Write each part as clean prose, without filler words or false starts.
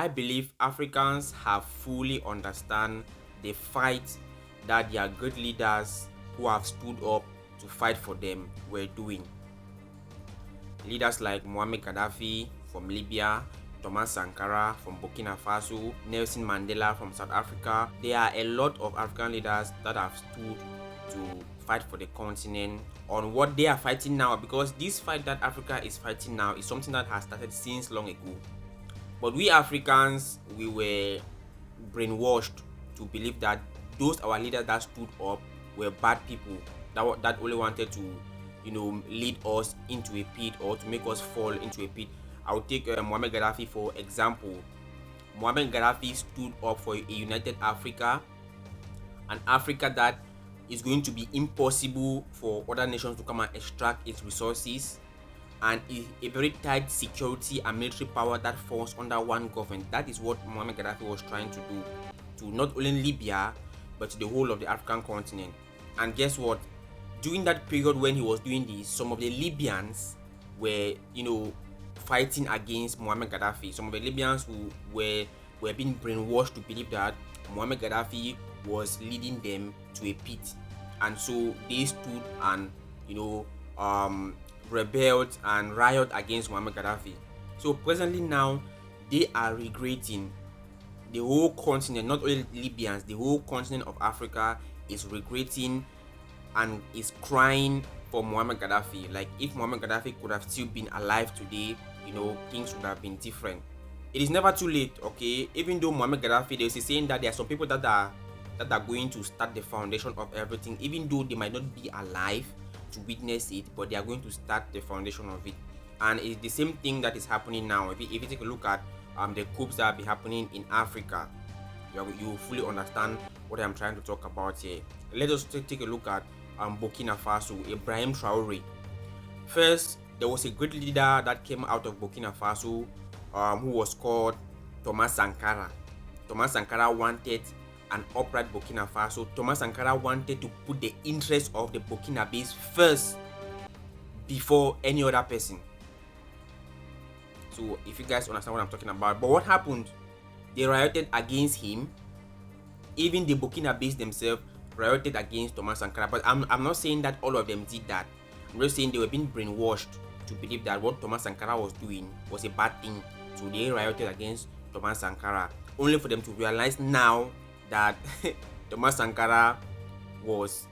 I believe Africans have fully understand the fight that their great leaders who have stood up to fight for them were doing. Leaders like Muammar Gaddafi from Libya, Thomas Sankara from Burkina Faso, Nelson Mandela from South Africa. There are a lot of African leaders that have stood to fight for the continent on what they are fighting now, because this fight that Africa is fighting now is something that has started since long ago. But we Africans, we were brainwashed to believe that those our leaders that stood up were bad people that only wanted to, lead us into a pit or to make us fall into a pit. I'll take Muammar Gaddafi for example. Muammar Gaddafi stood up for a united Africa, an Africa that is going to be impossible for other nations to come and extract its resources, and a very tight security and military power that falls under one government. That is what Muammar Gaddafi was trying to do to not only Libya but to the whole of the African continent. And guess what? During that period when he was doing this, some of the Libyans were, fighting against Muammar Gaddafi. Some of the Libyans who were being brainwashed to believe that Muammar Gaddafi was leading them to a pit, and so they stood and rebelled and riot against Muammar Gaddafi. So presently now, they are regretting. The whole continent, not only Libyans, the whole continent of Africa is regretting and is crying for Muammar Gaddafi. Like, if Muammar Gaddafi could have still been alive today, things would have been different. It is never too late, okay? Even though Muammar Gaddafi, there's a saying that there are some people that are going to start the foundation of everything, even though they might not be alive to witness it, but they are going to start the foundation of it. And it's the same thing that is happening now. If you take a look at the coups that be happening in Africa, you will fully understand what I'm trying to talk about here. Let us take a look at Burkina Faso, Ibrahim Traore. First, there was a great leader that came out of Burkina Faso who was called Thomas Sankara. Thomas Sankara wanted an upright Burkina Faso. Thomas Sankara wanted to put the interests of the Burkinabes first before any other person. So if you guys understand what I'm talking about. But what happened? They rioted against him. Even the Burkinabes themselves rioted against Thomas Sankara. But I'm not saying that all of them did that. I'm just saying they were being brainwashed to believe that what Thomas Sankara was doing was a bad thing. So they rioted against Thomas Sankara, only for them to realize now that Thomas Sankara was,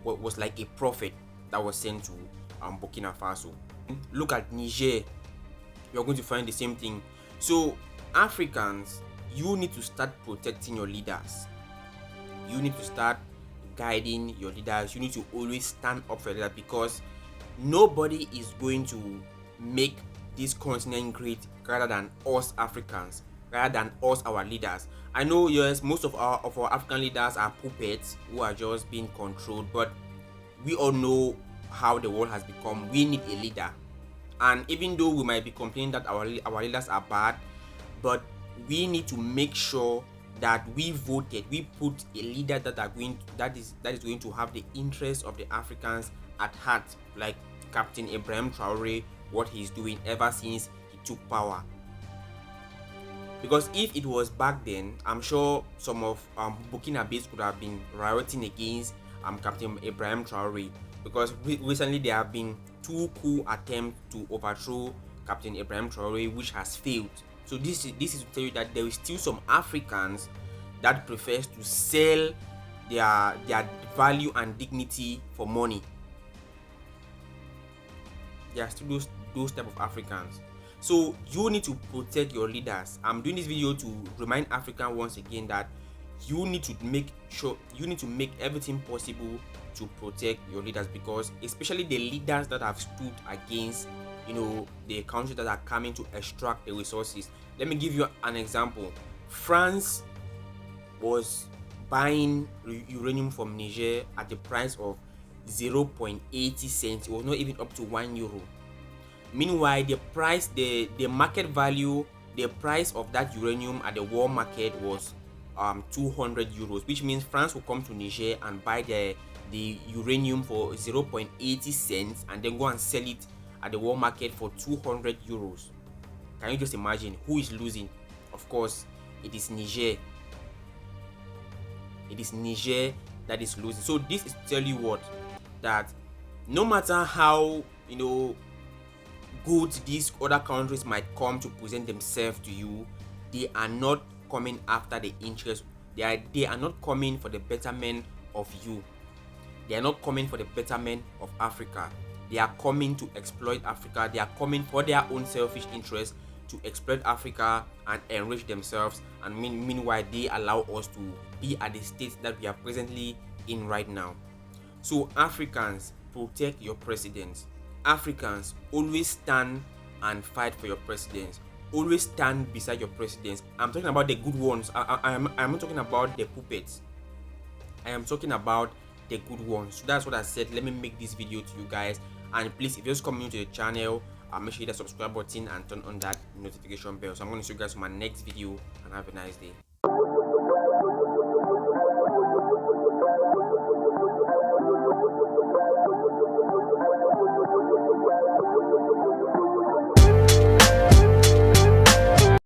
was like a prophet that was sent to Burkina Faso. Look at Niger. You're going to find the same thing. So Africans, you need to start protecting your leaders. You need to start guiding your leaders. You need to always stand up for that, because nobody is going to make this continent great rather than us Africans, rather than us, our leaders. I know, yes, most of our African leaders are puppets who are just being controlled, but we all know how the world has become. We need a leader. And even though we might be complaining that our leaders are bad, but we need to make sure that we put a leader that is going to have the interests of the Africans at heart, like Captain Ibrahim Traore, what he's doing ever since he took power. Because if it was back then, I'm sure some of Burkinabes could have been rioting against Captain Ibrahim Traore, because recently there have been 2 coup attempts to overthrow Captain Ibrahim Traore, which has failed. So this is to tell you that there is still some Africans that prefers to sell their value and dignity for money. There are still those type of Africans. So you need to protect your leaders. I'm doing this video to remind Africans once again that you need to make everything possible to protect your leaders, because especially the leaders that have stood against the countries that are coming to extract the resources. Let me give you an example. France was buying uranium from Niger at the price of 0.80 cents. It was not even up to €1. Meanwhile, the market value, the price of that uranium at the world market was €200, which means France will come to Niger and buy the uranium for 0.80 cents and then go and sell it at the world market for €200. Can you just imagine who is losing? Of course, it is Niger. It is Niger that is losing. So this is to tell you what, that no matter how, good these other countries might come to present themselves to you, they are not coming after the interest. They are not coming for the betterment of you. They are not coming for the betterment of Africa. They are coming to exploit Africa. They are coming for their own selfish interests to exploit Africa and enrich themselves. And meanwhile, they allow us to be at the state that we are presently in right now. So Africans, protect your presidents. Africans, always stand and fight for your presidents. Always stand beside your presidents. I'm talking about the good ones. I'm not talking about the puppets. I am talking about the good ones. So that's what I said. Let me make this video to you guys. And please, if you're just coming to the channel, make sure you hit the subscribe button and turn on that notification bell. So I'm going to see you guys in my next video, and have a nice day.